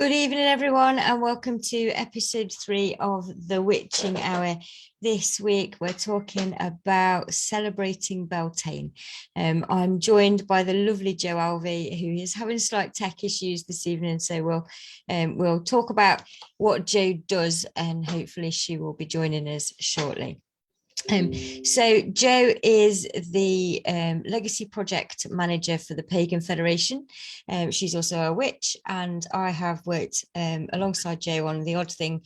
Good evening, everyone, and welcome to episode 3 of the Witching Hour. This week, we're talking about celebrating Beltane. I'm joined by the lovely Jo Alvey, who is having slight tech issues this evening. So we'll talk about what Jo does, and hopefully she will be joining us shortly. So Jo is the Legacy Project Manager for the Pagan Federation. She's also a witch, and I have worked alongside Jo on The Odd Thing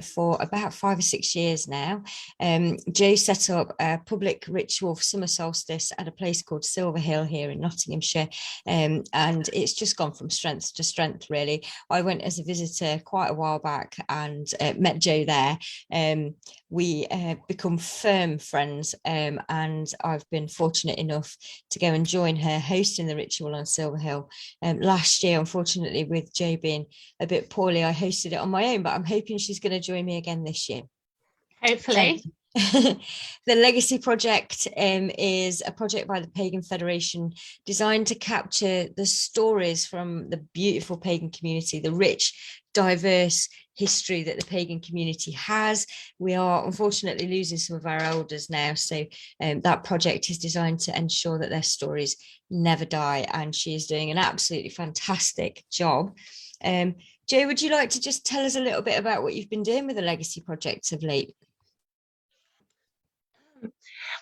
for about 5 or 6 years now. Jo set up a public ritual for summer solstice at a place called Silver Hill here in Nottinghamshire, and it's just gone from strength to strength, really. I went as a visitor quite a while back and met Jo there. We become firm friends, and I've been fortunate enough to go and join her hosting the ritual on Silver Hill. Last year, unfortunately, with Jo being a bit poorly, I hosted it on my own, but I'm hoping she's going to join me again this year. Hopefully. The Legacy Project is a project by the Pagan Federation designed to capture the stories from the beautiful pagan community, the rich, diverse history that the pagan community has. We are unfortunately losing some of our elders now, so that project is designed to ensure that their stories never die, and she is doing an absolutely fantastic job. Jo, would you like to just tell us a little bit about what you've been doing with the Legacy Project of late?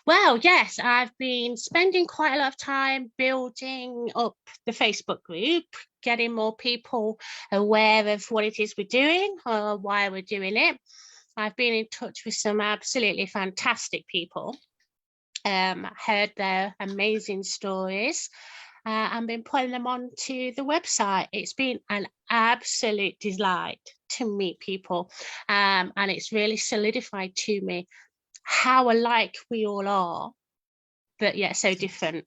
Well, yes, I've been spending quite a lot of time building up the Facebook group, getting more people aware of what it is we're doing or why we're doing it. I've been in touch with some absolutely fantastic people, heard their amazing stories, and been putting them onto the website. It's been an absolute delight to meet people, and it's really solidified to me how alike we all are, but yet so different.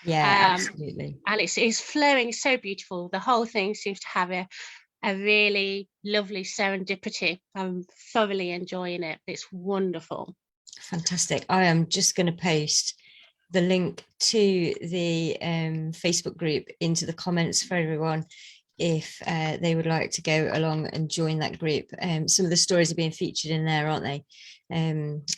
Yeah, absolutely. And it's flowing so beautiful. The whole thing seems to have a really lovely serendipity. I'm thoroughly enjoying it. It's wonderful. Fantastic. I am just going to post the link to the Facebook group into the comments for everyone if they would like to go along and join that group. Some of the stories are being featured in there, aren't they? And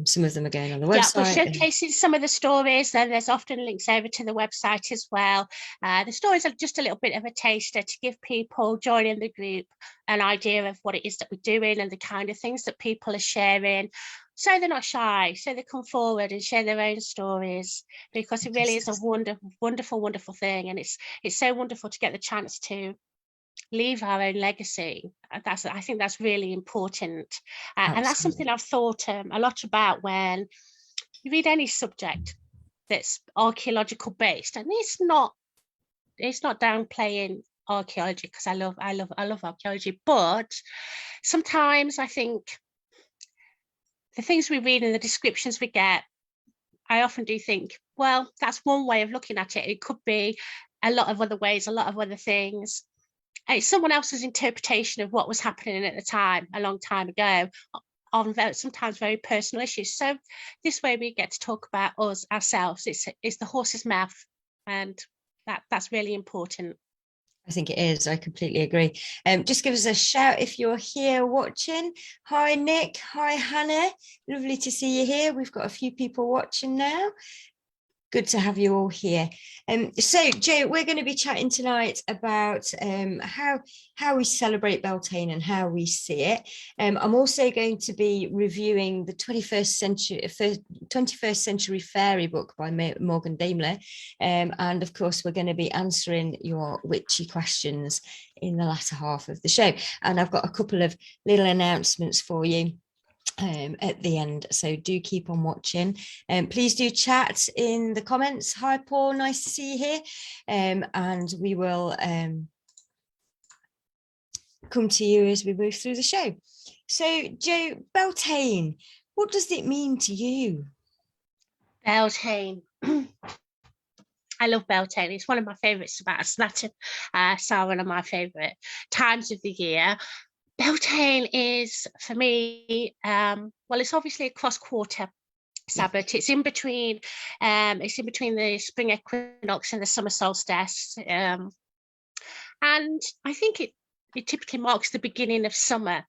some of them are going on the website. Yeah, we're showcasing some of the stories. Then there's often links over to the website as well. The stories are just a little bit of a taster to give people joining the group an idea of what it is that we're doing and the kind of things that people are sharing, so they're not shy, so they come forward and share their own stories, because it really is a wonderful thing. And it's so wonderful to get the chance to leave our own legacy. I think that's really important, and that's something I've thought a lot about when you read any subject that's archaeological based. And it's not downplaying archaeology, because I love archaeology, but sometimes I think the things we read and the descriptions we get, I often do think, well, that's one way of looking at it. It could be a lot of other ways, a lot of other things. It's someone else's interpretation of what was happening at the time, a long time ago, on sometimes very personal issues. So this way we get to talk about us, ourselves. It's the horse's mouth, and that's really important. I think it is. I completely agree. Just give us a shout if you're here watching. Hi, Nick. Hi, Hannah. Lovely to see you here. We've got a few people watching now. Good to have you all here. So, Jo, we're going to be chatting tonight about how we celebrate Beltane and how we see it. I'm also going to be reviewing the 21st Century Fairy book by Morgan Daimler. And of course, we're going to be answering your witchy questions in the latter half of the show. And I've got a couple of little announcements for you at the end, so do keep on watching. Please do chat in the comments. Hi Paul, nice to see you here, and we will come to you as we move through the show. So Jo, Beltane, what does it mean to you? Beltane. I love Beltane. It's one of my favourites about Saturn. One of my favourite times of the year. Beltane is, for me, well, it's obviously a cross-quarter Sabbath. Yeah. It's in between the spring equinox and the summer solstice. And I think it typically marks the beginning of summer.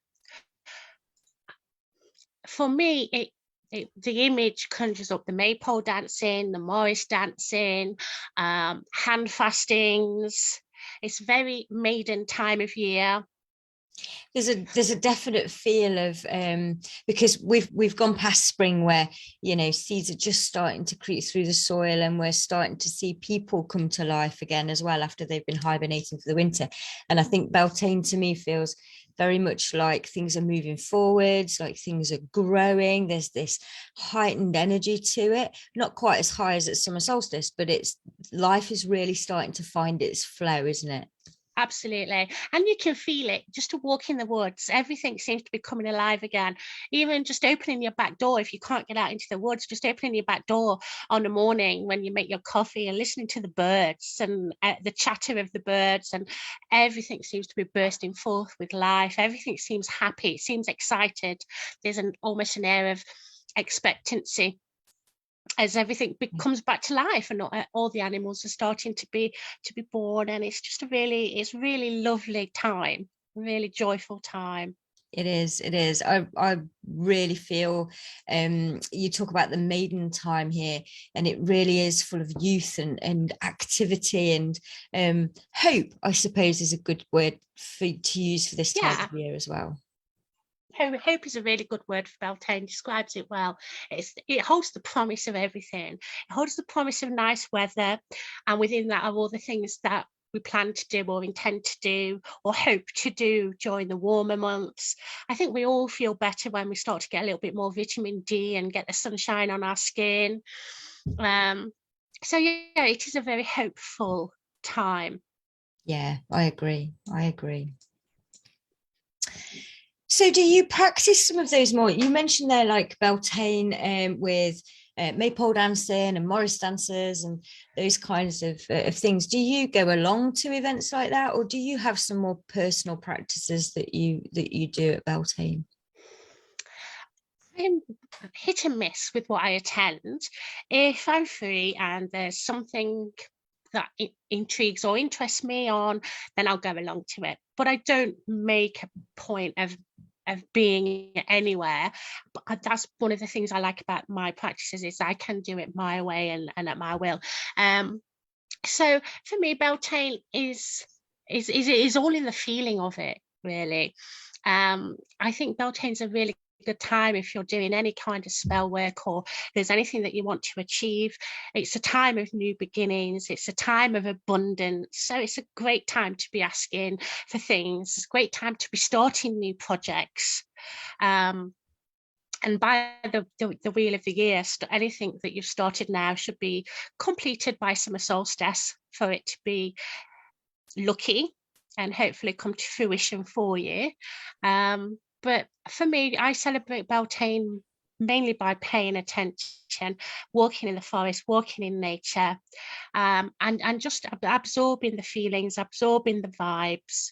For me, the image conjures up the maypole dancing, the Morris dancing, hand fastings. It's very maiden time of year. There's a definite feel of because we've gone past spring, where seeds are just starting to creep through the soil, and we're starting to see people come to life again as well after they've been hibernating for the winter. And I think Beltane to me feels very much like things are moving forwards, like things are growing. There's this heightened energy to it, not quite as high as at summer solstice, but life is really starting to find its flow, isn't it? Absolutely. And you can feel it just to walk in the woods. Everything seems to be coming alive again. Even just opening your back door, if you can't get out into the woods, just opening your back door on the morning when you make your coffee and listening to the birds and the chatter of the birds, and everything seems to be bursting forth with life. Everything seems happy. It seems excited. There's almost an air of expectancy as everything comes back to life, and all the animals are starting to be born, and it's just really lovely time, really joyful time. It is. I really feel you talk about the maiden time here, and it really is full of youth and activity and hope, I suppose, is a good word to use for this time of year as well. Hope is a really good word for Beltane, describes it well. It holds the promise of everything. It holds the promise of nice weather, and within that are all the things that we plan to do or intend to do or hope to do during the warmer months. I think we all feel better when we start to get a little bit more vitamin D and get the sunshine on our skin. So yeah, it is a very hopeful time. Yeah, I agree. So do you practice some of those more? You mentioned there like Beltane with maypole dancing and Morris dances and those kinds of things. Do you go along to events like that, or do you have some more personal practices that you do at Beltane? I'm hit and miss with what I attend. If I'm free and there's something that intrigues or interests me on, then I'll go along to it. But I don't make a point of being anywhere. But that's one of the things I like about my practices, is I can do it my way and at my will. So for me, Beltane is all in the feeling of it, really. I think Beltane's a really good time if you're doing any kind of spell work or there's anything that you want to achieve. It's a time of new beginnings. It's a time of abundance. So it's a great time to be asking for things. It's a great time to be starting new projects. And by the wheel of the year, anything that you've started now should be completed by summer solstice for it to be lucky and hopefully come to fruition for you. But for me, I celebrate Beltane mainly by paying attention, walking in the forest, walking in nature, and just absorbing the feelings, absorbing the vibes.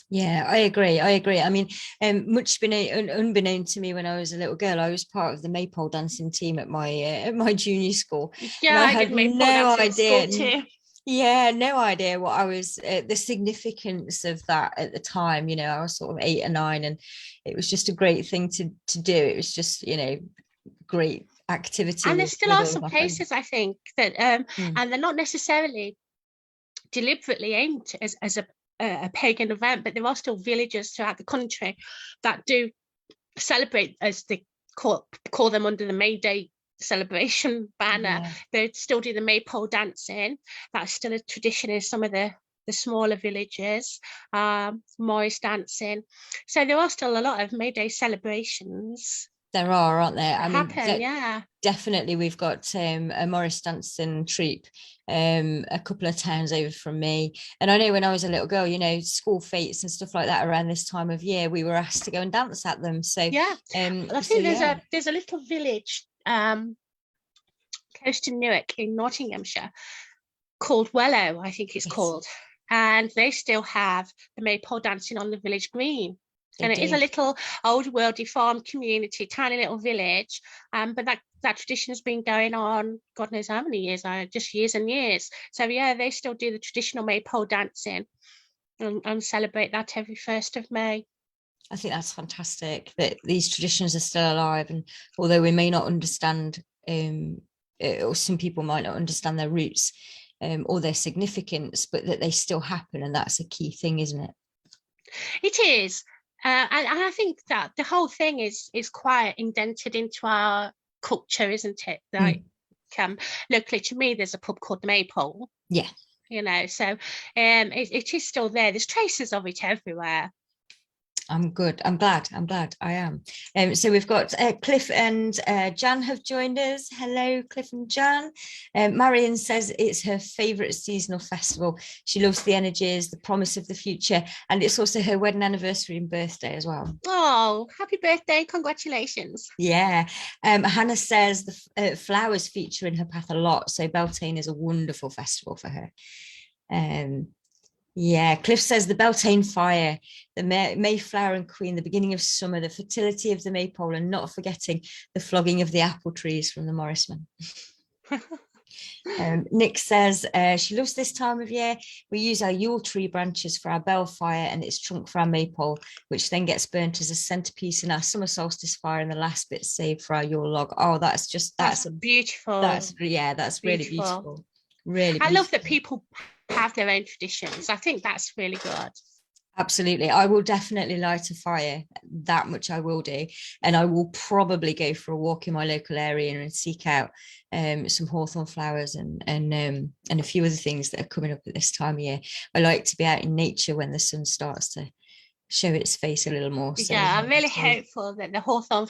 Yeah, I agree. I mean, much unbeknown to me when I was a little girl, I was part of the maypole dancing team at my junior school. Yeah, I had no idea. Yeah, no idea what I was, the significance of that at the time. I was sort of 8 or 9, and it was just a great thing to do. It was just, great activity. And there still are some places, I think, that, and they're not necessarily deliberately aimed as a pagan event, but there are still villages throughout the country that do celebrate, as they call them, under the May Day celebration banner. Yeah. They still do the maypole dancing. That's still a tradition in some of the smaller villages. Morris dancing. So there are still a lot of May Day celebrations. There are, aren't there? I mean, yeah, definitely. We've got a Morris dancing troupe a couple of towns over from me, and I know when I was a little girl, school fetes and stuff like that around this time of year, we were asked to go and dance at them. So yeah, I think there's a little village close to Newark in Nottinghamshire called Wellow, I think it's called, and they still have the maypole dancing on the village green. And it is a little old worldy farm community, tiny little village, but that tradition has been going on God knows how many years, just years and years. So yeah, they still do the traditional maypole dancing. and celebrate that every 1st of May. I think that's fantastic that these traditions are still alive, and although we may not understand, or some people might not understand their roots or their significance, but that they still happen, and that's a key thing, isn't it? It is, and I think that the whole thing is quite indented into our culture, isn't it? Like, locally to me, there's a pub called the Maypole. Yeah. You know, so it is still there. There's traces of it everywhere. I'm good. I'm glad I am. So we've got Cliff and Jan have joined us. Hello, Cliff and Jan. Marion says it's her favourite seasonal festival. She loves the energies, the promise of the future, and it's also her wedding anniversary and birthday as well. Oh, happy birthday. Congratulations. Yeah. Hannah says the flowers feature in her path a lot, so Beltane is a wonderful festival for her. Yeah, Cliff says the Beltane fire, the Mayflower and Queen, the beginning of summer, the fertility of the maypole, and not forgetting the flogging of the apple trees from the Morrismen. Nick says she loves this time of year. We use our Yule tree branches for our bell fire and its trunk for our maypole, which then gets burnt as a centerpiece in our summer solstice fire, and the last bit saved for our Yule log. Oh, that's beautiful. That's really beautiful. Really beautiful. I love that people have their own traditions. I think that's really good. Absolutely. I will definitely light a fire. That much I will do. And I will probably go for a walk in my local area and seek out some hawthorn flowers and a few other things that are coming up at this time of year. I like to be out in nature when the sun starts to show its face a little more. So, yeah, I'm really hopeful that the hawthorn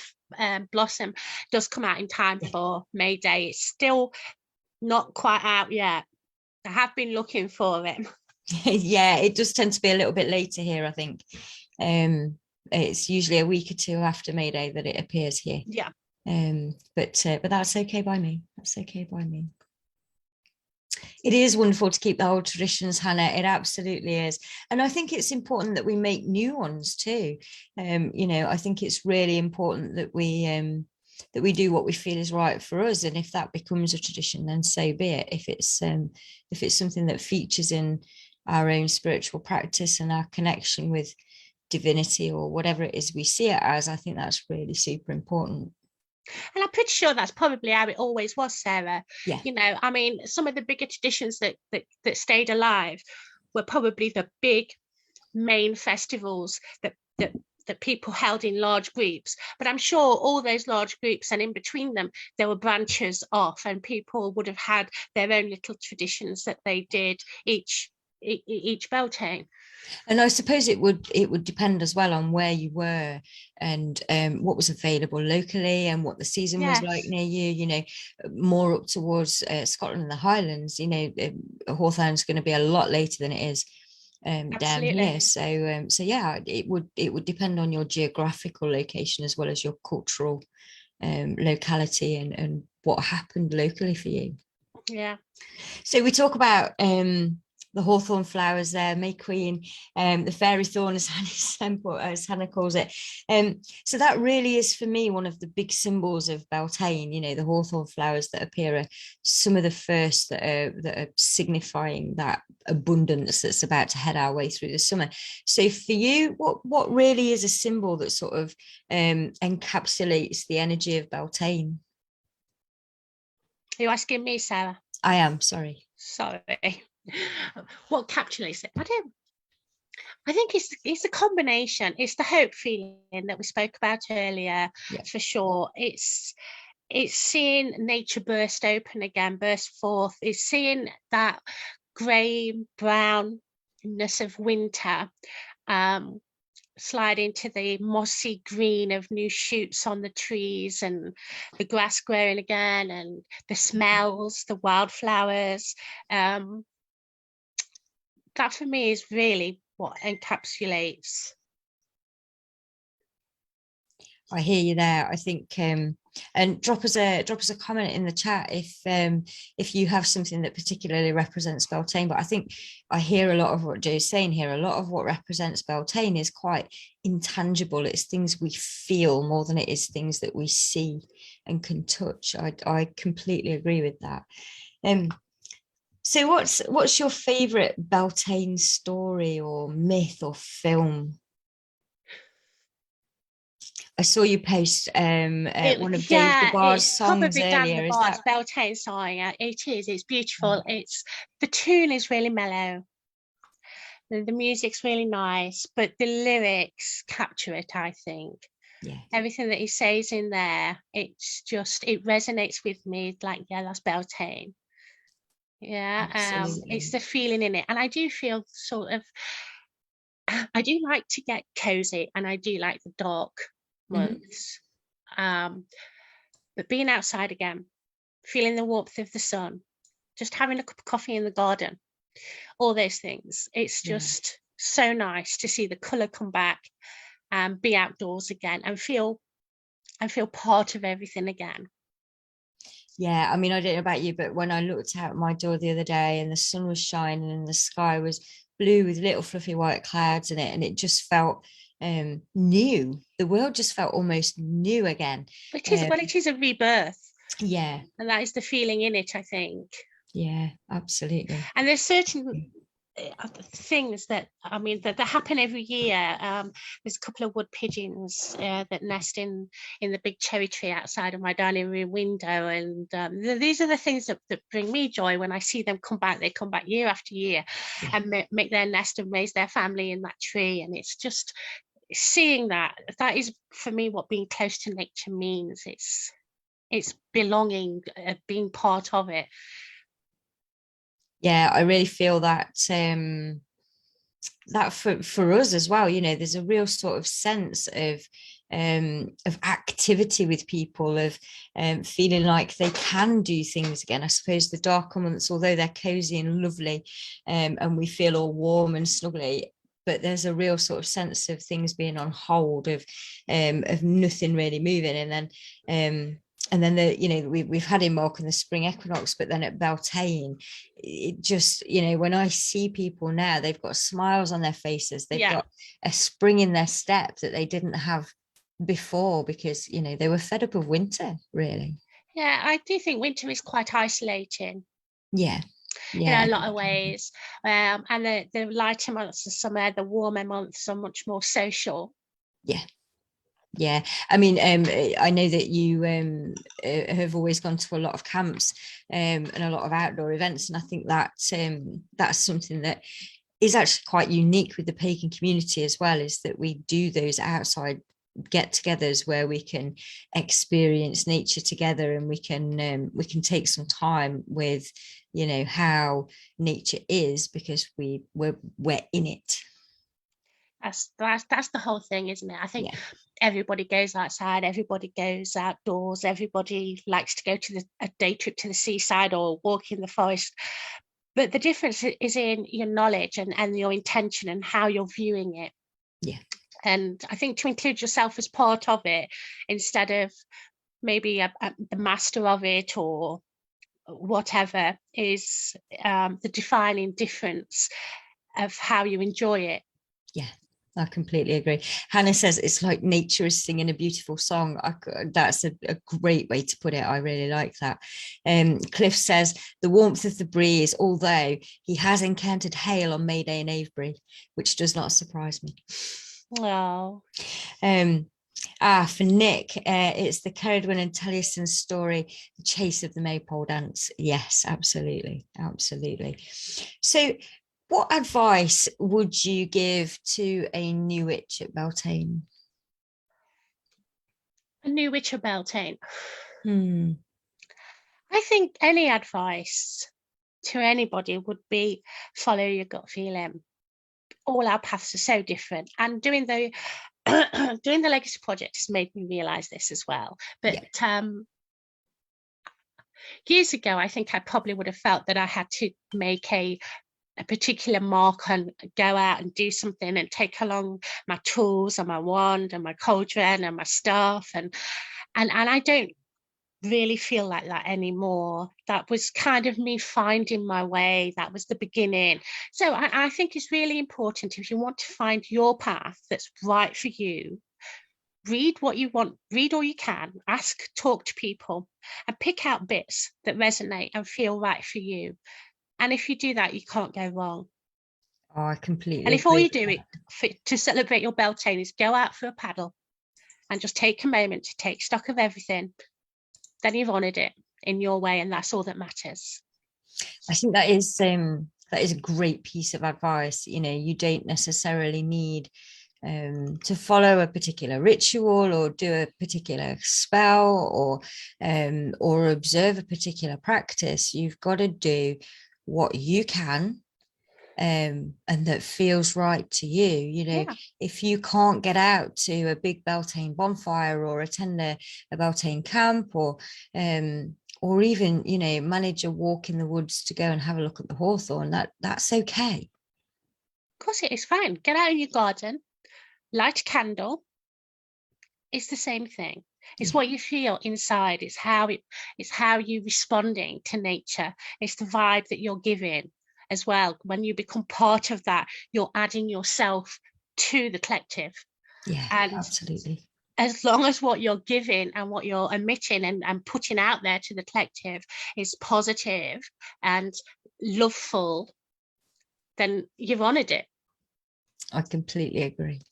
blossom does come out in time for May Day. It's still not quite out yet. I have been looking for it. Yeah, it does tend to be a little bit later here, I think. It's usually a week or two after May Day that it appears here. Yeah. But that's okay by me. That's okay by me. It is wonderful to keep the old traditions, Hannah. It absolutely is. And I think it's important that we make new ones too. I think it's really important that we do what we feel is right for us, and if that becomes a tradition, then so be it. If it's something that features in our own spiritual practice and our connection with divinity or whatever it is we see it as, I think that's really super important. And I'm pretty sure that's probably how it always was, Sarah. Yeah. I mean, some of the bigger traditions that stayed alive were probably the big main festivals that people held in large groups. But I'm sure all those large groups, and in between them, there were branches off, and people would have had their own little traditions that they did each Beltane. And I suppose it would depend as well on where you were and what was available locally and what the season was like near you. More up towards Scotland and the Highlands, Hawthorne's going to be a lot later than it is down here. So yeah, it would depend on your geographical location as well as your cultural locality and what happened locally for you. Yeah. So we talk about the hawthorn flowers there, May Queen, the fairy thorn, as Hannah calls it. So that really is for me one of the big symbols of Beltane. The hawthorn flowers that appear are some of the first that are signifying that abundance that's about to head our way through the summer. So for you, what really is a symbol that sort of encapsulates the energy of Beltane? Are you asking me, Sarah? I am, sorry. What encapsulates it? I think it's a combination. It's the hope feeling that we spoke about earlier, for sure. It's seeing nature burst open again, burst forth. It's seeing that grey brownness of winter slide into the mossy green of new shoots on the trees, and the grass growing again, and the smells, the wildflowers. That for me is really what encapsulates. I hear you there. I think, and drop us a comment in the chat if you have something that particularly represents Beltane. But I think I hear a lot of what Jo's saying here. A lot of what represents Beltane is quite intangible. It's things we feel more than it is things that we see and can touch. I completely agree with that. So what's your favorite Beltane story or myth or film? I saw you post one of Dave Yeah, DeBar's it's songs probably Dan the earlier. Is Bard's that Beltane song. It is. It's beautiful. mm, The tune is really mellow. The music's really nice, but the lyrics capture it, I think. yeah, Everything that he says in there, it resonates with me. It's like, yeah, that's Beltane. Yeah, it's absolutely. the feeling in it. And I do feel sort of, I do like to get cozy and I do like the dark Mhm. months. Um, but being outside again, feeling the warmth of the sun, just having a cup of coffee in the garden, all those things. It's Yeah. just so nice to see the colour come back and be outdoors again and feel part of everything again. Yeah, I mean, I don't know about you, but when I looked out my door the other day and the sun was shining and the sky was blue with little fluffy white clouds in it, and it just felt new. The world just felt almost new again. Um, It is a rebirth, yeah, and that is the feeling in it, I think. yeah, absolutely. And there's certain things that that happen every year. There's a couple of wood pigeons that nest in the big cherry tree outside of my dining room window, and these are the things that bring me joy when I see them come back. They come back year after year Yeah. and make their nest and raise their family in that tree, and it's just seeing that is for me what being close to nature means. It's belonging, being part of it. Yeah, I really feel that that for us as well, you know, there's a real sort of sense of activity with people, of feeling like they can do things again. I suppose the darker months, although they're cozy and lovely, and we feel all warm and snuggly, but there's a real sort of sense of things being on hold, of nothing really moving. And then the, you know, we've had in Mark in the spring equinox, but then at Beltane, it just, you know, when I see people now, they've got smiles on their faces, they've Yeah. got a spring in their step that they didn't have before, because, you know, they were fed up of winter, really. Yeah, I do think winter is quite isolating Yeah, in yeah, a lot of ways. And the lighter months of summer, the warmer months are much more social. yeah. Yeah, I mean, I know that you have always gone to a lot of camps and a lot of outdoor events, and I think that that's something that is actually quite unique with the pagan community as well, is that we do those outside get-togethers where we can experience nature together, and we can take some time with, you know, how nature is, because we're in it. That's the whole thing, isn't it? I think Yeah, everybody goes outside, everybody goes outdoors, everybody likes to go to a day trip to the seaside or walk in the forest. But the difference is in your knowledge and your intention and how you're viewing it. yeah, And I think to include yourself as part of it instead of maybe the master of it or whatever is the defining difference of how you enjoy it. yeah. I completely agree. Hannah says it's like nature is singing a beautiful song. That's a great way to put it. I really like that. Cliff says the warmth of the breeze, although he has encountered hail on May Day in Avebury, which does not surprise me. Oh, Um, for Nick, it's the Ceridwen and Taliesin story, The Chase of the Maypole Dance. Yes, absolutely, absolutely. So, what advice would you give to a new witch at Beltane? a new Witcher Beltane. Hmm. I think any advice to anybody would be follow your gut feeling. All our paths are so different, and doing the doing the legacy project has made me realize this as well. But Yeah, years ago, I think I probably would have felt that I had to make a particular mark and go out and do something and take along my tools and my wand and my cauldron and my staff and I don't really feel like that anymore. That was kind of me finding my way. That was the beginning. So I think it's really important, if you want to find your path that's right for you, read what you want, read all you can, ask, talk to people, and pick out bits that resonate and feel right for you. And if you do that, you can't go wrong. Oh, I completely And if all agree you do to celebrate your Beltane is go out for a paddle and just take a moment to take stock of everything, then you've honoured it in your way, and that's all that matters. I think that is a great piece of advice. You know, you don't necessarily need to follow a particular ritual or do a particular spell or observe a particular practice. You've got to do what you can and that feels right to you. You know, Yeah. if you can't get out to a big Beltane bonfire or attend a Beltane camp or even, you know, manage a walk in the woods to go and have a look at the hawthorn, that's okay. Of course it is, fine. Get out in your garden, light a candle. It's the same thing. It's what you feel inside. It's how you're responding to nature. It's the vibe that you're giving as well. When you become part of that, you're adding yourself to the collective. Yeah, And absolutely. as long as what you're giving and what you're emitting and putting out there to the collective is positive and loveful, then you've honoured it. I completely agree.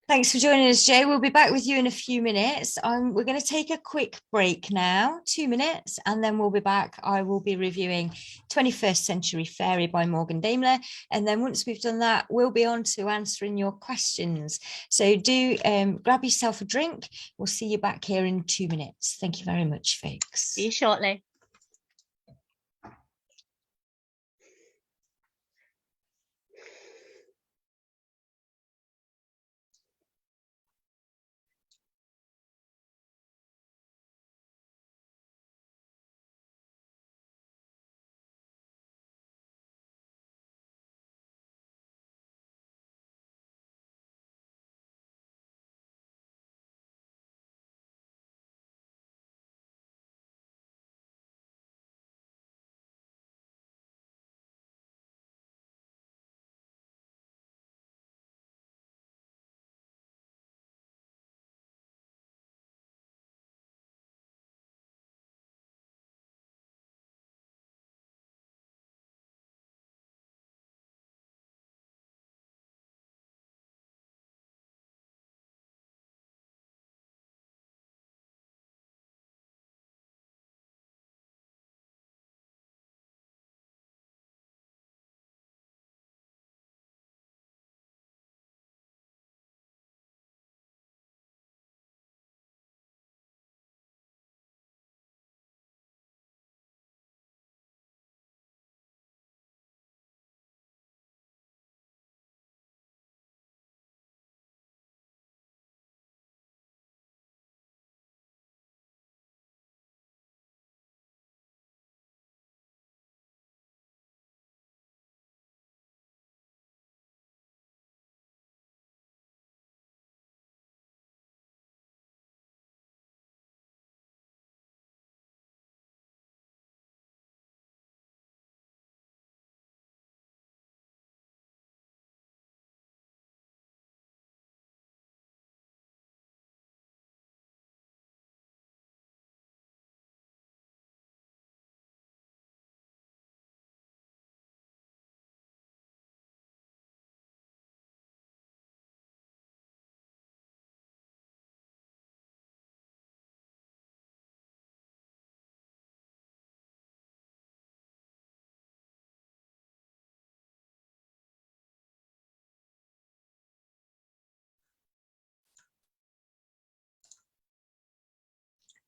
Thanks for joining us, Jo. We'll be back with you in a few minutes. We're going to take a quick break now, 2 minutes, and then we'll be back. I will be reviewing 21st Century Fairy by Morgan Daimler. And then once we've done that, we'll be on to answering your questions. So do grab yourself a drink. We'll see you back here in 2 minutes. Thank you very much, folks. See you shortly.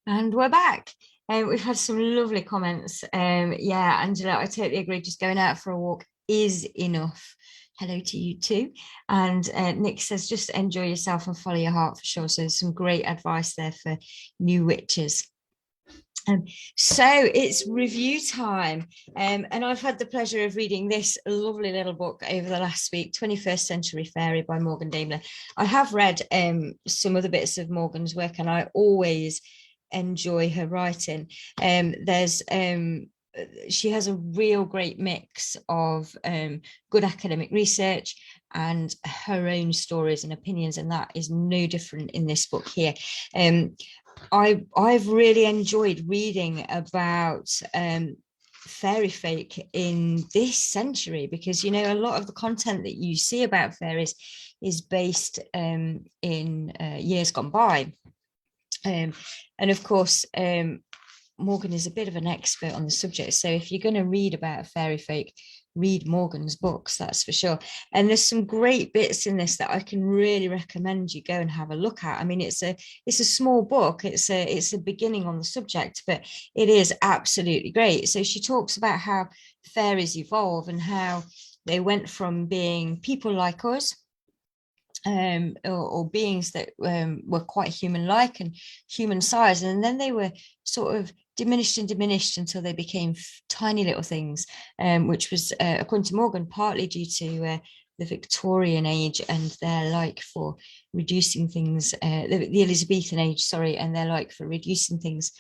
And we're back. We've had some lovely comments. Yeah, Angela, I totally agree. Just going out for a walk is enough. Hello to you too. And Nick says, just enjoy yourself and follow your heart for sure. So some great advice there for new witches. So it's review time, and I've had the pleasure of reading this lovely little book over the last week, 21st Century Fairy by Morgan Daimler. I have read some other bits of Morgan's work, and I always enjoy her writing. She has a real great mix of good academic research and her own stories and opinions, and that is no different in this book here. I've really enjoyed reading about fairy folk in this century, because you know a lot of the content that you see about fairies is based in years gone by, and of course Morgan is a bit of an expert on the subject, so if you're going to read about fairy folk, read Morgan's books, that's for sure. And there's some great bits in this that I can really recommend you go and have a look at. I mean, it's a small book, it's a beginning on the subject, but it is absolutely great. So she talks about how fairies evolve and how they went from being people like us, or beings that were quite human-like and human size, and then they were sort of diminished and diminished until they became tiny little things, which was, according to Morgan, partly due to the Victorian age and their like for reducing things, the Elizabethan age, sorry, and their like for reducing things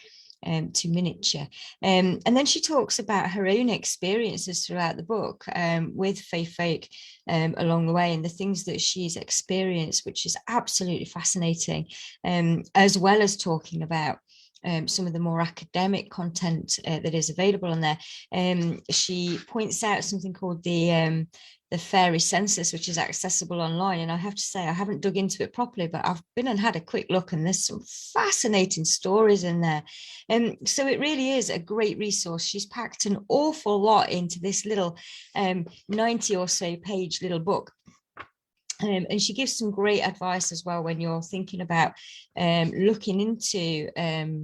to miniature. And then she talks about her own experiences throughout the book with fae folk along the way, and the things that she's experienced, which is absolutely fascinating, as well as talking about some of the more academic content that is available on there. She points out something called the fairy census, which is accessible online, and I have to say I haven't dug into it properly, but I've been and had a quick look, and there's some fascinating stories in there. So it really is a great resource. She's packed an awful lot into this little 90 or so page little book. And she gives some great advice as well when you're thinking about looking into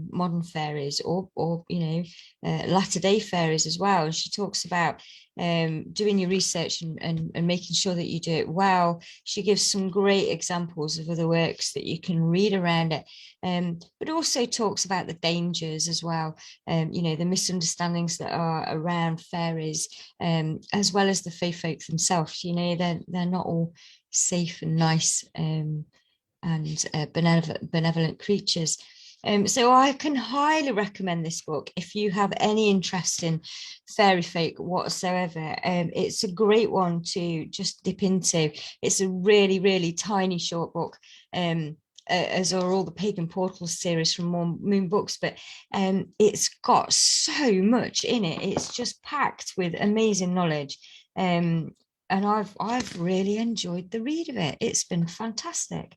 modern fairies or you know, latter-day fairies as well. And she talks about doing your research and making sure that you do it well. She gives some great examples of other works that you can read around it, but also talks about the dangers as well, you know, the misunderstandings that are around fairies, as well as the fae folk themselves. You know, they're not all safe and nice and benevolent creatures. So I can highly recommend this book if you have any interest in fairy folk whatsoever. It's a great one to just dip into. It's a really, really tiny short book, as are all the Pagan Portals series from Moon Books, but it's got so much in it. It's just packed with amazing knowledge. And I've really enjoyed the read of it. It's been fantastic.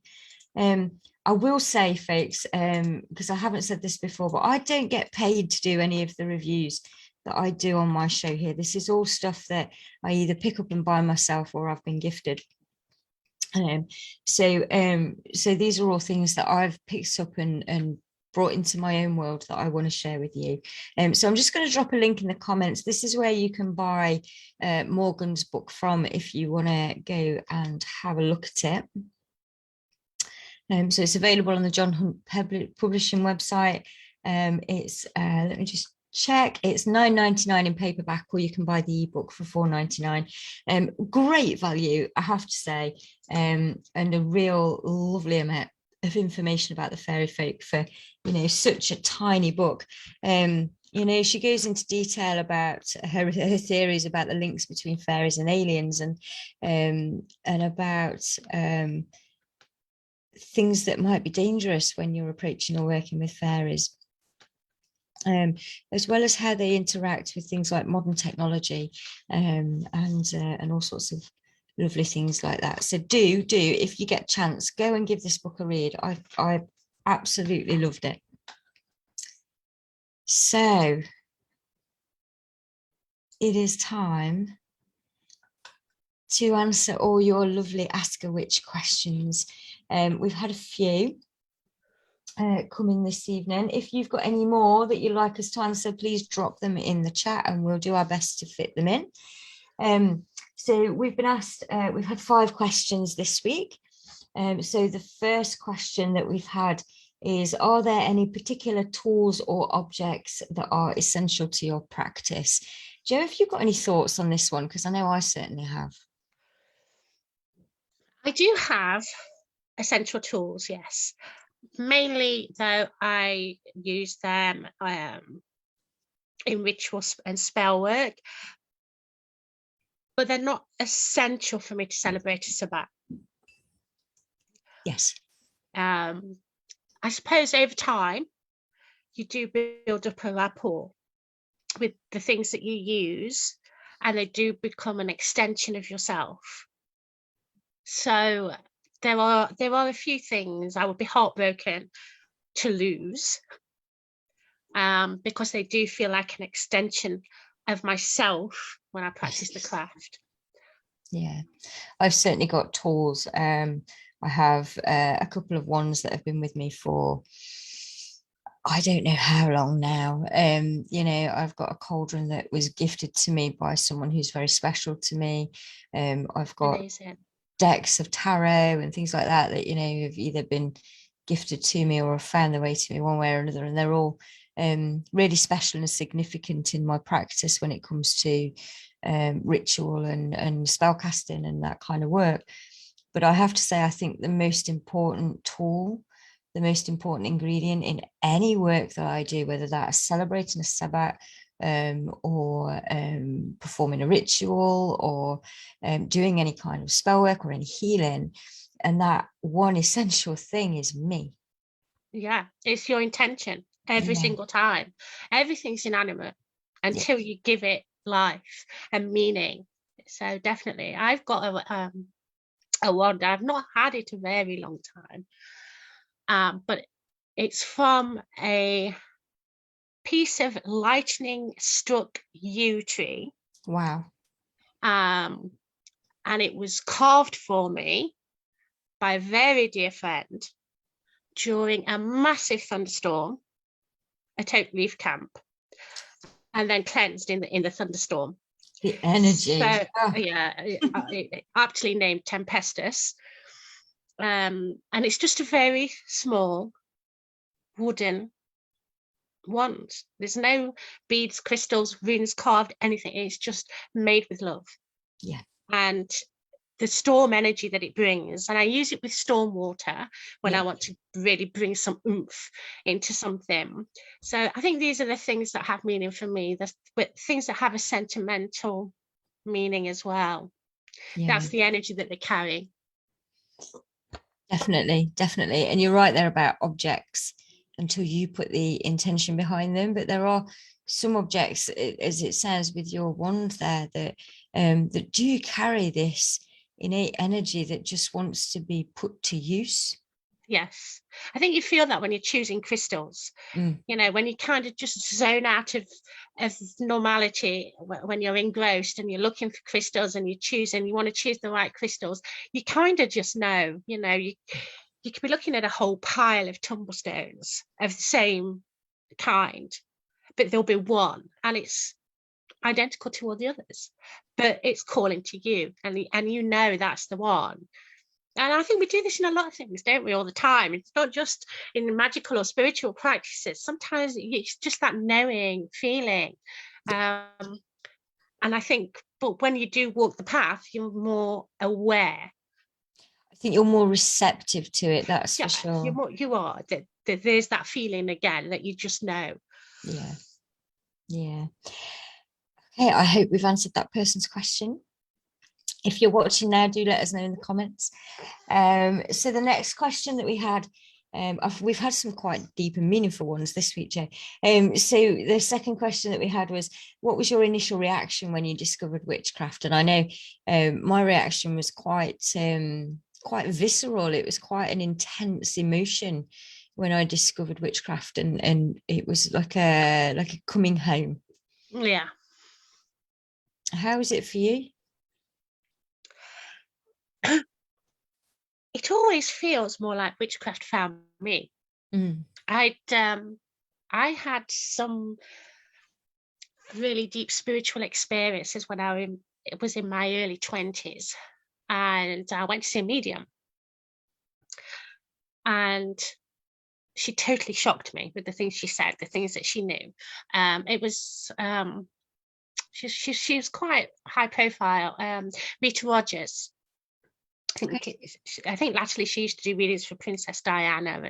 I will say, folks, because I haven't said this before, but I don't get paid to do any of the reviews that I do on my show here. This is all stuff that I either pick up and buy myself or I've been gifted. So these are all things that I've picked up and brought into my own world that I want to share with you. So I'm just going to drop a link in the comments. This is where you can buy Morgan's book from if you want to go and have a look at it. So it's available on the John Hunt Publishing website. It's let me just check. It's $9.99 in paperback, or you can buy the ebook for $4.99. Great value, I have to say, and a real lovely amount of information about the fairy folk for, you know, such a tiny book. You know, she goes into detail about her theories about the links between fairies and aliens, and about things that might be dangerous when you're approaching or working with fairies, as well as how they interact with things like modern technology, and all sorts of lovely things like that. So do if you get a chance, go and give this book a read. I absolutely loved it. So it is time to answer all your lovely Ask a Witch questions. We've had a few coming this evening. If you've got any more that you'd like us to answer, please drop them in the chat and we'll do our best to fit them in. So we've been asked, we've had 5 questions this week. So the first question that we've had is, are there any particular tools or objects that are essential to your practice? Jo, have you got any thoughts on this one? Because I know I certainly have. I do have essential tools, yes. Mainly, though, I use them in ritual and spell work, but they're not essential for me to celebrate a Sabbat. Yes. I suppose over time, you do build up a rapport with the things that you use, and they do become an extension of yourself. So there are a few things I would be heartbroken to lose, because they do feel like an extension of myself when I practice the craft. Yeah, I've certainly got tools. I have a couple of ones that have been with me for I don't know how long now. You know, I've got a cauldron that was gifted to me by someone who's very special to me. I've got Amazing. decks of tarot and things like that that, you know, have either been gifted to me or have found their way to me one way or another. And they're all really special and significant in my practice when it comes to ritual and spell casting and that kind of work. But I have to say, I think the most important tool, the most important ingredient in any work that I do, whether that's celebrating a Sabbat or performing a ritual or doing any kind of spell work or any healing, and that one essential thing is me. Yeah, it's your intention every single time. Everything's inanimate until you give it life and meaning. So definitely, I've got a wand. I've not had it a very long time, but it's from a piece of lightning struck yew tree. Wow. And it was carved for me by a very dear friend during a massive thunderstorm at Oak Reef Camp, and then cleansed in the thunderstorm. The energy. So yeah, aptly named Tempestus. And it's just a very small wooden wand. There's no beads, crystals, runes carved, anything. It's just made with love. Yeah. And the storm energy that it brings, and I use it with storm water when I want to really bring some oomph into something. So I think these are the things that have meaning for me, the things that have a sentimental meaning as well. That's the energy that they carry. Definitely, definitely. And you're right there about objects until you put the intention behind them. But there are some objects, as it sounds with your wand there, that do carry this innate energy that just wants to be put to use. Yes, I think you feel that when you're choosing crystals. You know, when you kind of just zone out of normality, when you're engrossed and you're looking for crystals and you want to choose the right crystals, you kind of just know. You know, you could be looking at a whole pile of tumblestones of the same kind, but there'll be one and it's identical to all the others, but it's calling to you, and you know that's the one. And I think we do this in a lot of things, don't we, all the time? It's not just in magical or spiritual practices. Sometimes it's just that knowing feeling. And I think, but when you do walk the path, you're more aware. I think you're more receptive to it, that's for sure. You are. There's that feeling again that you just know. Yeah. Yeah. Okay, I hope we've answered that person's question. If you're watching now, do let us know in the comments. So the next question that we had, we've had some quite deep and meaningful ones this week, Jo. So the second question that we had was, what was your initial reaction when you discovered witchcraft? And I know my reaction was quite visceral. It was quite an intense emotion when I discovered witchcraft, and it was like a coming home. Yeah. How was it for you? It always feels more like witchcraft found me. I had some really deep spiritual experiences when it was in my early 20s, and I went to see a medium, and she totally shocked me with the things she said, the things that she knew. It was she was quite high profile. Rita Rogers. I think actually she used to do readings for Princess Diana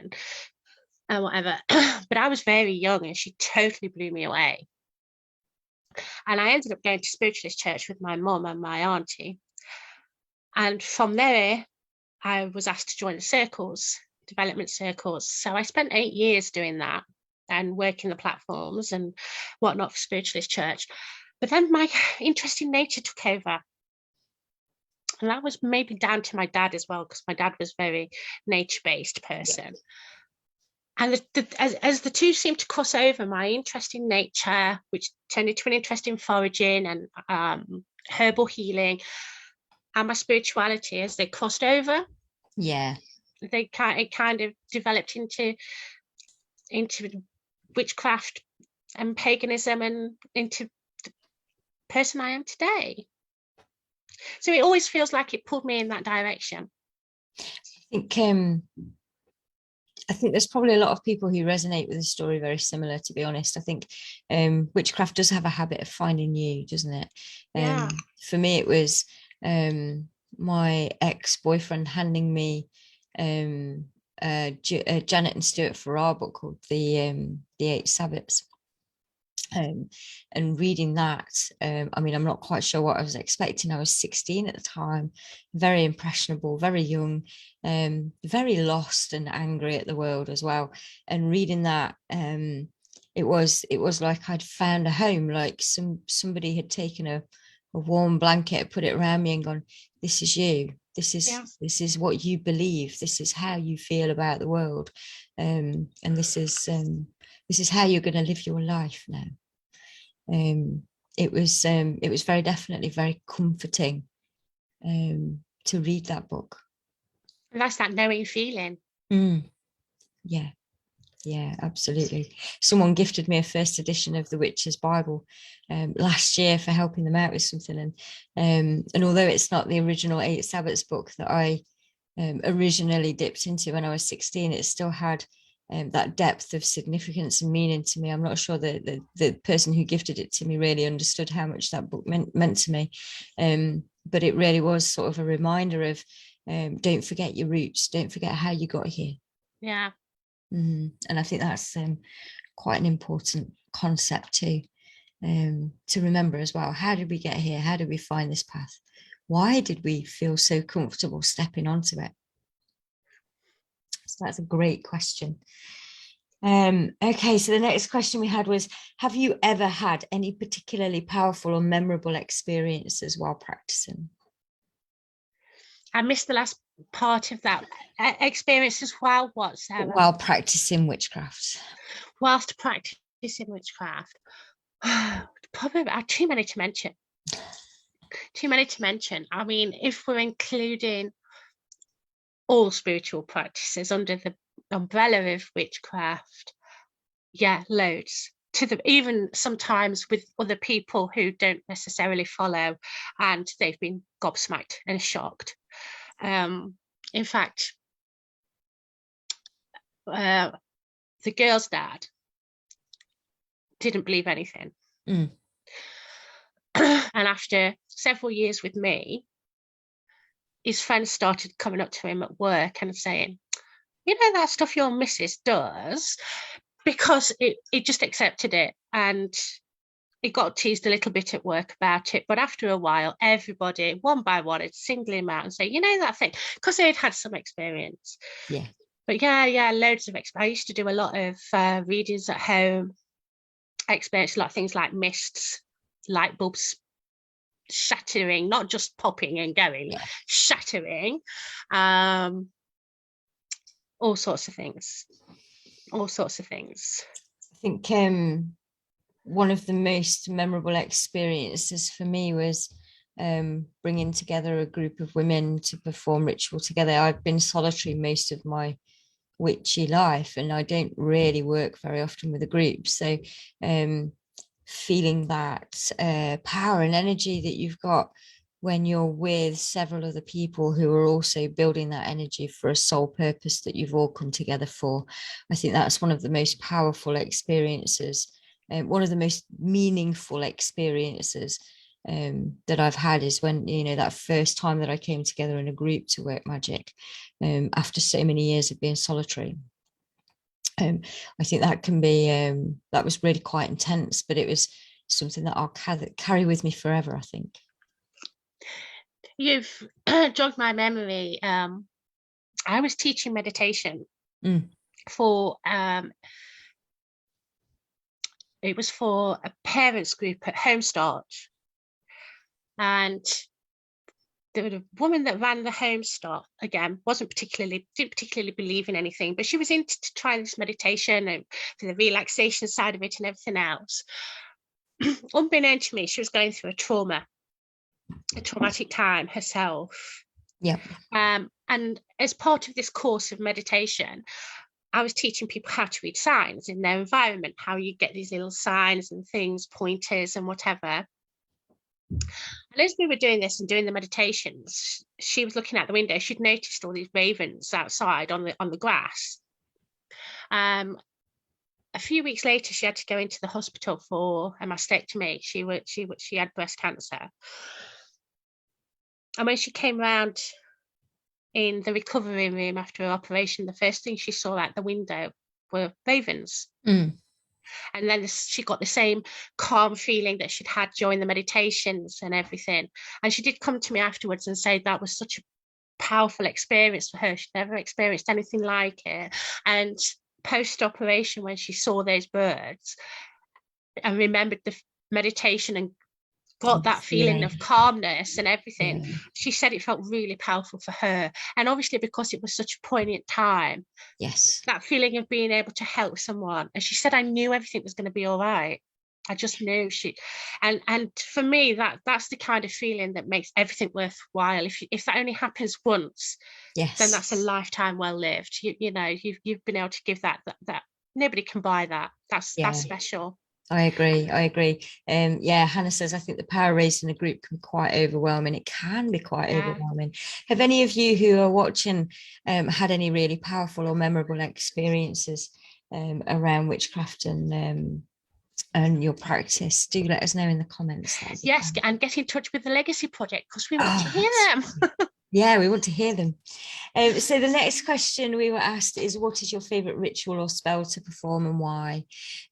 and whatever. But I was very young and she totally blew me away. And I ended up going to spiritualist church with my mum and my auntie. And from there, I was asked to join the circles, development circles. So I spent 8 years doing that. and working the platforms and whatnot for Spiritualist Church. But then my interest in nature took over. And that was maybe down to my dad as well, because my dad was a very nature-based person. And as the two seemed to cross over, my interest in nature, which turned into an interest in foraging and herbal healing, and my spirituality, as they crossed over, it kind of developed into witchcraft and paganism and into the person I am today. So it always feels like it pulled me in that direction. I think there's probably a lot of people who resonate with the story very similar, to be honest. I think witchcraft does have a habit of finding you, doesn't it? Yeah. For me, it was my ex-boyfriend handing me Janet and Stuart Farrar book called the 8 Sabbaths. And reading that, I mean, I'm not quite sure what I was expecting. I was 16 at the time, very impressionable, very young, very lost and angry at the world as well. And reading that, it was like I'd found a home, like somebody had taken a warm blanket, put it around me and gone, this is you. This is what you believe. This is how you feel about the world. And this is how you're going to live your life now. It was very definitely very comforting to read that book. And that's that knowing feeling. Yeah, absolutely. Someone gifted me a first edition of the Witch's Bible last year for helping them out with something, and although it's not the original 8 Sabbaths book that I originally dipped into when I was 16, it still had that depth of significance and meaning to me. I'm not sure that the person who gifted it to me really understood how much that book meant to me, but it really was sort of a reminder of don't forget your roots, don't forget how you got here. Yeah. And I think that's quite an important concept to remember as well. How did we get here? How did we find this path? Why did we feel so comfortable stepping onto it? So that's a great question. Okay, so the next question we had was, have you ever had any particularly powerful or memorable experiences while practicing? I missed the last part of that. Experiences while what, Sarah? While practicing witchcraft. Whilst practicing witchcraft. Probably too many to mention. I mean, if we're including all spiritual practices under the umbrella of witchcraft, yeah, loads. Even sometimes with other people who don't necessarily follow, and they've been gobsmacked and shocked. In fact, the girl's dad didn't believe anything. And after several years with me, his friends started coming up to him at work and saying, you know, that stuff your missus does, because it just accepted it, and it got teased a little bit at work about it. But after a while, everybody, one by one, would single him out and say, you know, that thing, because they'd had some experience. Yeah. But yeah, loads of experience. I used to do a lot of readings at home. I experienced a lot of things like mists, light bulbs shattering, not just popping and going, shattering, all sorts of things. I think one of the most memorable experiences for me was bringing together a group of women to perform ritual together. I've been solitary most of my witchy life, and I don't really work very often with a group, so feeling that power and energy that you've got when you're with several other people who are also building that energy for a sole purpose that you've all come together for. I think that's one of the most powerful experiences, one of the most meaningful experiences that I've had is when, you know, that first time that I came together in a group to work magic after so many years of being solitary. I think that can be, that was really quite intense, but it was something that I'll carry with me forever, I think. You've jogged my memory. I was teaching meditation for it was for a parents group at Home Start, and the woman that ran the Home Start, again, didn't particularly believe in anything, but she was in to try this meditation and for the relaxation side of it and everything else. Unbeknownst to me, she was going through a traumatic time herself. Yeah. And as part of this course of meditation, I was teaching people how to read signs in their environment, how you get these little signs and things, pointers and whatever. And as we were doing this and doing the meditations, she was looking out the window. She'd noticed all these ravens outside on the grass. A few weeks later, she had to go into the hospital for a mastectomy. She had breast cancer. And when she came round in the recovery room after her operation, the first thing she saw out the window were ravens. And then she got the same calm feeling that she'd had during the meditations and everything. And she did come to me afterwards and say that was such a powerful experience for her. She'd never experienced anything like it. And post-operation, when she saw those birds and remembered the meditation and got that feeling of calmness and everything, she said it felt really powerful for her. And obviously, because it was such a poignant time, that feeling of being able to help someone. And she said, I knew everything was going to be all right. I just knew and for me, that's the kind of feeling that makes everything worthwhile. If that only happens once, then that's a lifetime well lived. You've been able to give that nobody can buy that. That's special. I agree. Hannah says, I think the power raised in a group can be quite overwhelming. It can be quite overwhelming. Have any of you who are watching had any really powerful or memorable experiences around witchcraft and your practice? Do let us know in the comments. Yes, and get in touch with the Legacy Project, because we want to hear them. Yeah, we want to hear them. So the next question we were asked is, what is your favorite ritual or spell to perform and why?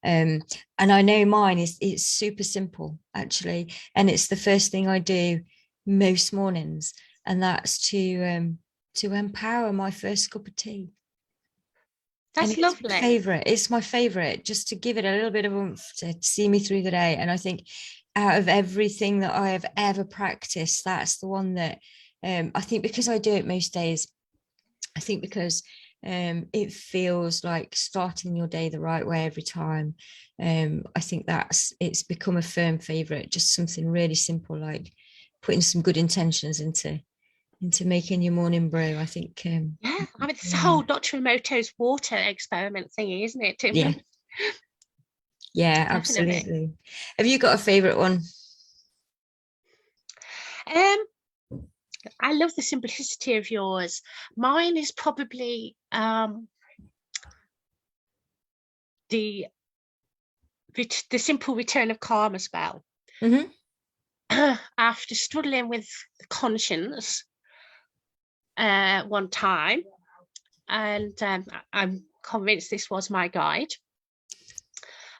And I know mine it's super simple, actually, and it's the first thing I do most mornings, and that's to empower my first cup of tea. That's lovely. It's my favorite, just to give it a little bit of oomph to see me through the day. And I think out of everything that I have ever practiced, that's the one that I think, because I do it most days, I think because it feels like starting your day the right way every time. I think it's become a firm favorite, just something really simple, like putting some good intentions into making your morning brew. I think it's the whole Dr. Emoto's water experiment thingy, isn't it? Yeah, absolutely. Have you got a favorite one? I love the simplicity of yours. Mine is probably the simple return of karma spell. After struggling with the conscience one time, and I'm convinced this was my guide,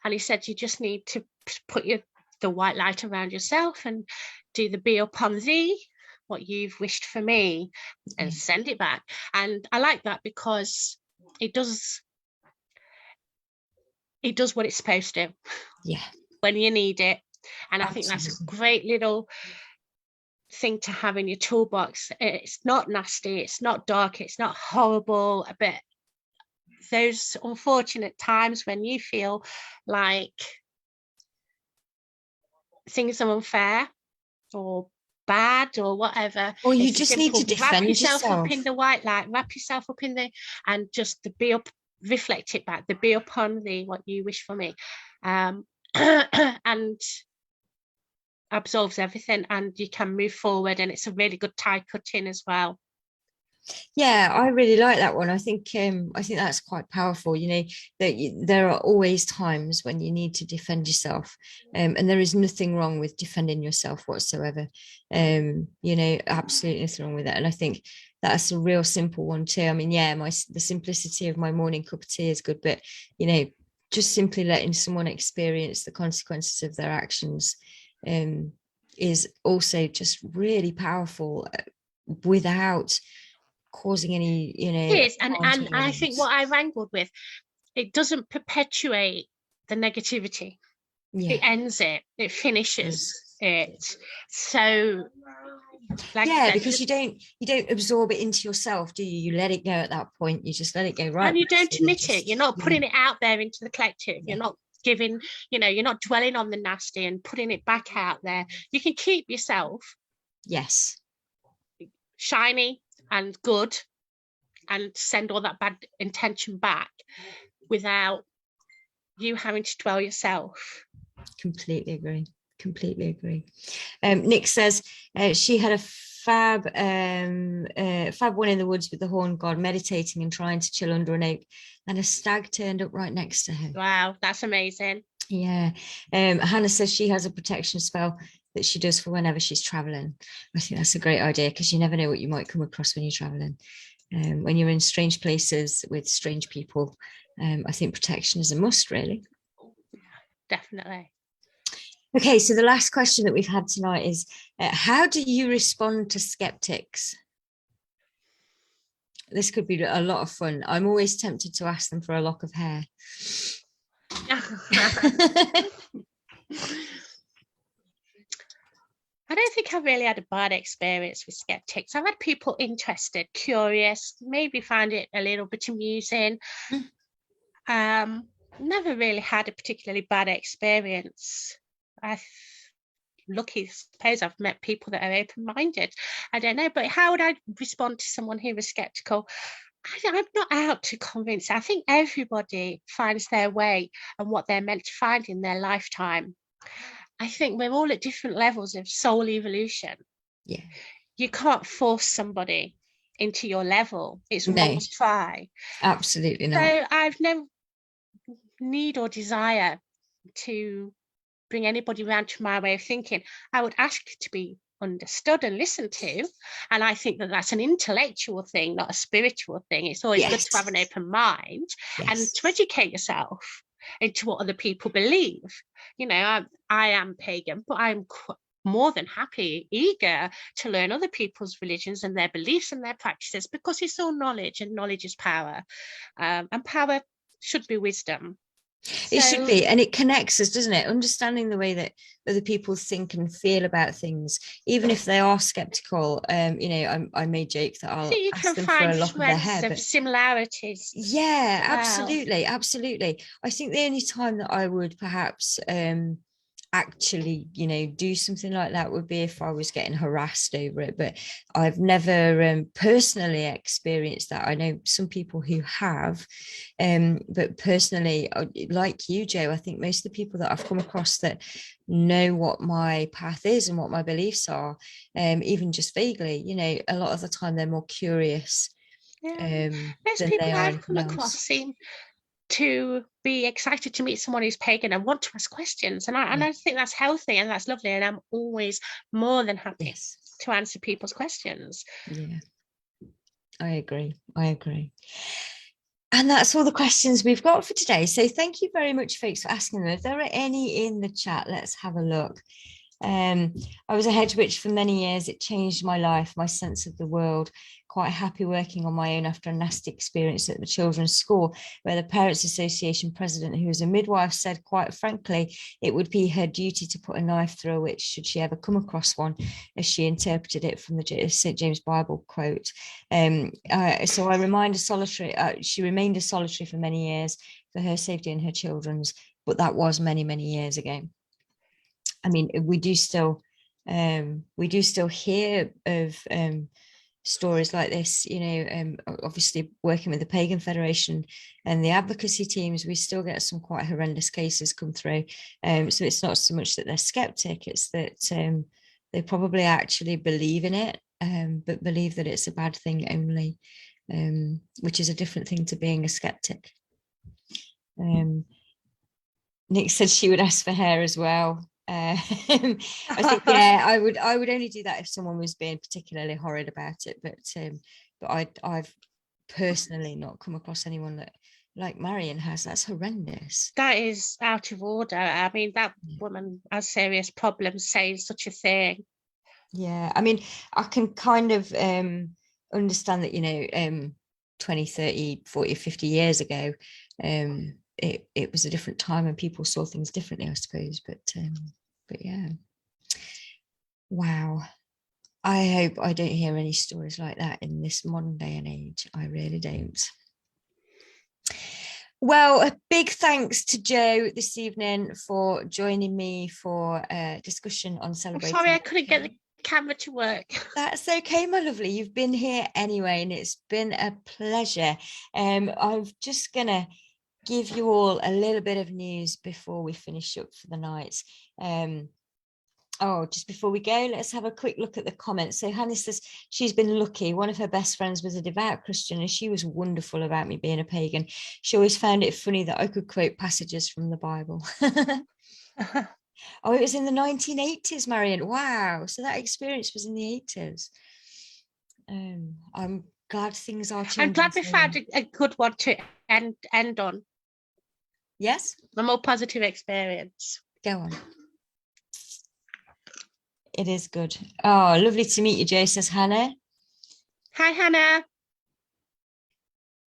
and he said you just need to put the white light around yourself and do the be upon thee, what you've wished for me, and send it back. And I like that because it does what it's supposed to when you need it. And I think that's a great little thing to have in your toolbox. It's not nasty, it's not dark, it's not horrible, but those unfortunate times when you feel like things are unfair or bad or whatever, or you just need to defend yourself up in the white light, wrap yourself up in and just reflect it back, the be upon thee, what you wish for me, and absolves everything, and you can move forward. And it's a really good tie cutting as well. Yeah, I really like that one. I think that's quite powerful. That there are always times when you need to defend yourself, and there is nothing wrong with defending yourself whatsoever. Absolutely nothing wrong with that. And I think that's a real simple one too. I mean, the simplicity of my morning cup of tea is good, but just simply letting someone experience the consequences of their actions is also just really powerful without causing any it is. And I think what I wrangled with, it doesn't perpetuate the negativity. It ends it. It finishes it. So, like I said, because you don't absorb it into yourself, do you? You let it go at that point. You just let it go, right? And you don't emit it. You're not putting it out there into the collective. You're not giving, you're not dwelling on the nasty and putting it back out there. You can keep yourself shiny and good and send all that bad intention back without you having to dwell yourself. Completely agree. Nick says she had a fab one in the woods with the horn god, meditating and trying to chill under an oak, and a stag turned up right next to her. Wow, that's amazing. Hannah says she has a protection spell that she does for whenever she's traveling. I think that's a great idea, because you never know what you might come across when you're traveling. When you're in strange places with strange people, I think protection is a must, really. Definitely. Okay, so the last question that we've had tonight is, how do you respond to skeptics? This could be a lot of fun. I'm always tempted to ask them for a lock of hair. I don't think I've really had a bad experience with skeptics. I've had people interested, curious, maybe find it a little bit amusing. Never really had a particularly bad experience. I'm lucky, I suppose. I've met people that are open-minded. I don't know, but how would I respond to someone who was skeptical? I'm not out to convince. I think everybody finds their way and what they're meant to find in their lifetime. I think we're all at different levels of soul evolution. You can't force somebody into your level. It's one must try. Absolutely not. So I've no need or desire to bring anybody around to my way of thinking. I would ask to be understood and listened to, and I think that that's an intellectual thing, not a spiritual thing. It's always good to have an open mind and to educate yourself into what other people believe. I am pagan, but I'm more than happy, eager to learn other people's religions and their beliefs and their practices, because it's all knowledge, and knowledge is power, and power should be wisdom. It should be, and it connects us, doesn't it? Understanding the way that other people think and feel about things, even if they are skeptical. I may joke that I'll ask them for a lock of their hair, but similarities. Absolutely. I think the only time that I would perhaps actually do something like that would be if I was getting harassed over it, but I've never personally experienced that. I know some people who have, but personally, like you, Jo, I think most of the people that I've come across that know what my path is and what my beliefs are, even just vaguely, a lot of the time they're more curious. Most people I've come across seem to be excited to meet someone who's pagan and want to ask questions, and I think that's healthy and that's lovely, and I'm always more than happy to answer people's questions. I agree. And that's all the questions we've got for today, so thank you very much, folks, for asking them. If there are any in the chat, let's have a look. I was a head witch for many years. It changed my life, my sense of the world. Quite happy working on my own after a nasty experience at the children's school, where the Parents Association president, who was a midwife, said quite frankly it would be her duty to put a knife through a witch should she ever come across one, as she interpreted it from the St. James Bible quote. So I remained a solitary. She remained a solitary for many years for her safety and her children's, but that was many, many years ago. I mean, we do still hear of stories like this, obviously working with the Pagan Federation and the advocacy teams, we still get some quite horrendous cases come through. So it's not so much that they're skeptic, it's that they probably actually believe in it, but believe that it's a bad thing only, which is a different thing to being a skeptic. Nick said she would ask for hair as well. I think I would only do that if someone was being particularly horrid about it, but I've personally not come across anyone that like Marion has. That's horrendous. That is out of order. I mean, that woman has serious problems saying such a thing. I mean, I can kind of understand that 20, 30, 40, 50 years ago, it was a different time and people saw things differently, I suppose. But yeah, wow. I hope I don't hear any stories like that in this modern day and age. I really don't. Well, a big thanks to Jo this evening for joining me for a discussion on I'm celebrating. sorry I couldn't get the camera to work. That's okay, my lovely. You've been here anyway, and it's been a pleasure. I'm just gonna give you all a little bit of news before we finish up for the night. Oh, just before we go, let's have a quick look at the comments. So Hannah says she's been lucky. One of her best friends was a devout Christian, and she was wonderful about me being a pagan. She always found it funny that I could quote passages from the Bible. Oh, it was in the 1980s, Marion. Wow. So that experience was in the 80s. I'm glad things are changing. I'm glad we found a good one to end on. Yes? A more positive experience. Go on. It is good. Oh, lovely to meet you, Jo, says Hannah. Hi, Hannah.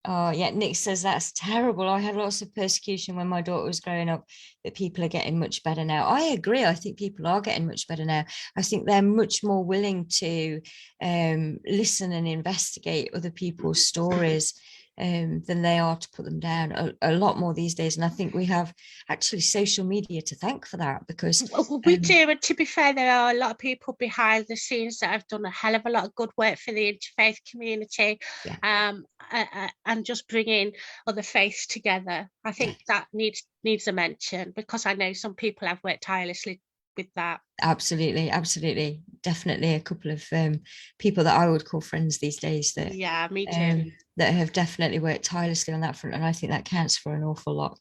Oh, yeah, Nick says that's terrible. I had lots of persecution when my daughter was growing up, but people are getting much better now. I agree. I think people are getting much better now. I think they're much more willing to listen and investigate other people's stories than they are to put them down a lot more these days. And I think we have actually social media to thank for that, because we do. And to be fair, there are a lot of people behind the scenes that have done a hell of a lot of good work for the interfaith community. Yeah. And just bringing other faiths together. I think that needs a mention, because I know some people have worked tirelessly with that. Absolutely, absolutely, definitely a couple of people that I would call friends these days that me too, that have definitely worked tirelessly on that front, and I think that counts for an awful lot.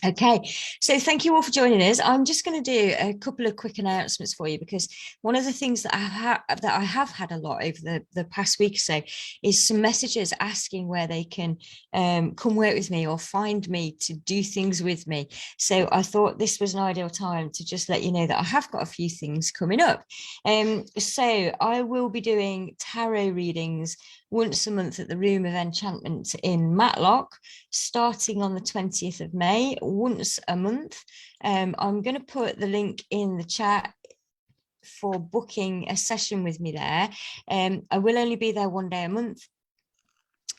Okay, so thank you all for joining us. I'm just going to do a couple of quick announcements for you, because one of the things that I have had a lot over the past week or so is some messages asking where they can come work with me or find me to do things with me. So I thought this was an ideal time to just let you know that I have got a few things coming up. So I will be doing tarot readings once a month at the Room of Enchantment in Matlock, starting on the 20th of May, once a month. I'm going to put the link in the chat for booking a session with me there. I will only be there one day a month.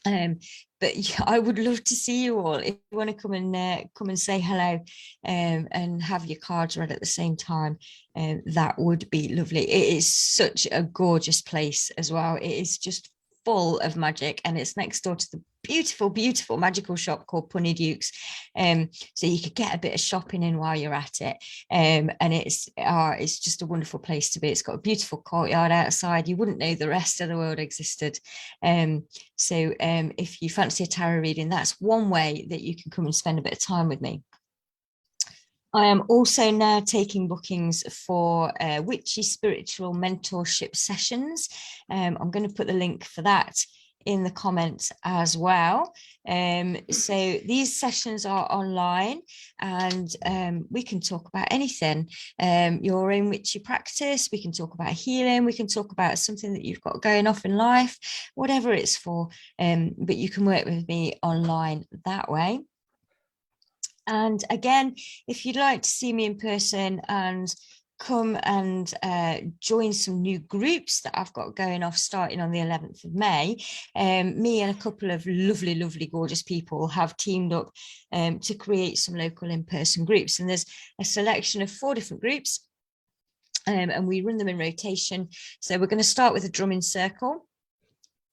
But yeah, I would love to see you all. If you want to come and say hello and have your cards read at the same time, that would be lovely. It is such a gorgeous place as well. It is just full of magic, and it's next door to the beautiful magical shop called Punny Dukes, so you could get a bit of shopping in while you're at it, and it's just a wonderful place to be. It's got a beautiful courtyard outside. You wouldn't know the rest of the world existed. So if you fancy a tarot reading, that's one way that you can come and spend a bit of time with me. I am also now taking bookings for witchy spiritual mentorship sessions. I'm going to put the link for that in the comments as well. So these sessions are online, and we can talk about anything, your own witchy practice. We can talk about healing. We can talk about something that you've got going off in life, whatever it's for. But you can work with me online that way. And again, if you'd like to see me in person and come and join some new groups that I've got going off starting on the 11th of May, me and a couple of lovely, gorgeous people have teamed up to create some local in-person groups. And there's a selection of 4 different groups, and we run them in rotation. So we're going to start with a drumming circle.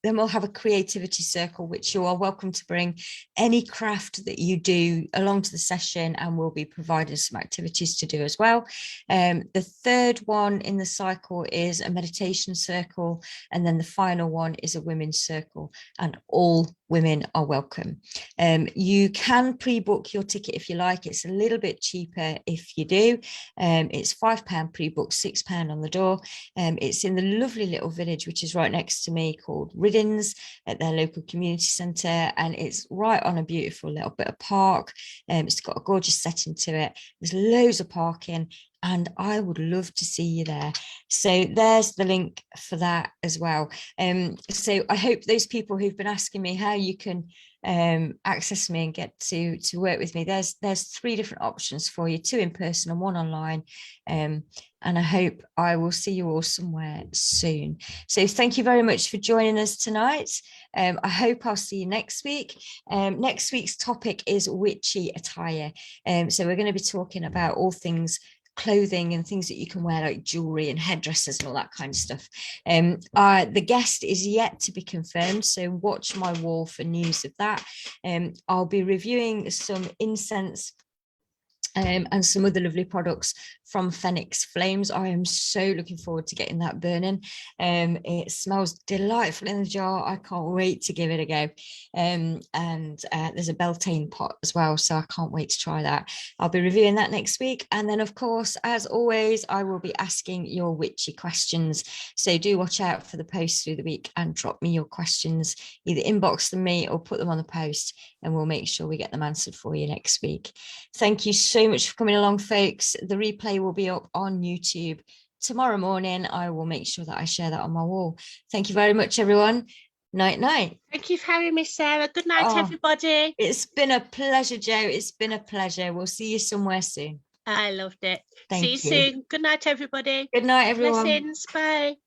Then we'll have a creativity circle, which you are welcome to bring any craft that you do along to the session, and we'll be providing some activities to do as well. The third one in the cycle is a meditation circle, and then the final one is a women's circle, and all women are welcome. You can pre-book your ticket if you like. It's a little bit cheaper if you do. It's £5 pre-book, £6 on the door. It's in the lovely little village which is right next to me, called Riddens, at their local community centre, and it's right on a beautiful little bit of park. It's got a gorgeous setting to it. There's loads of parking, and I would love to see you there. So there's the link for that as well. So I hope those people who've been asking me how you can access me and get to work with me, there's 3 different options for you, 2 in person and 1 online. And I hope I will see you all somewhere soon. So thank you very much for joining us tonight. I hope I'll see you next week. Next week's topic is witchy attire. So we're going to be talking about all things clothing and things that you can wear, like jewelry and headdresses and all that kind of stuff. The guest is yet to be confirmed, so watch my wall for news of that. I'll be reviewing some incense and some other lovely products from Phoenix Flames. I am so looking forward to getting that burning. It smells delightful in the jar. I can't wait to give it a go. And there's a Beltane pot as well, so I can't wait to try that. I'll be reviewing that next week. And then, of course, as always, I will be asking your witchy questions. So do watch out for the posts through the week and drop me your questions. Either inbox them me or put them on the post, and we'll make sure we get them answered for you next week. Thank you so much for coming along, folks. The replay will be up on YouTube tomorrow morning. I will make sure that I share that on my wall. Thank you very much, everyone. Night, night. Thank you for having me, Sarah. Good night, everybody. It's been a pleasure, Jo. It's been a pleasure. We'll see you somewhere soon. I loved it. Thank See you you soon. Good night, everybody. Good night, everyone. Blessings. Bye.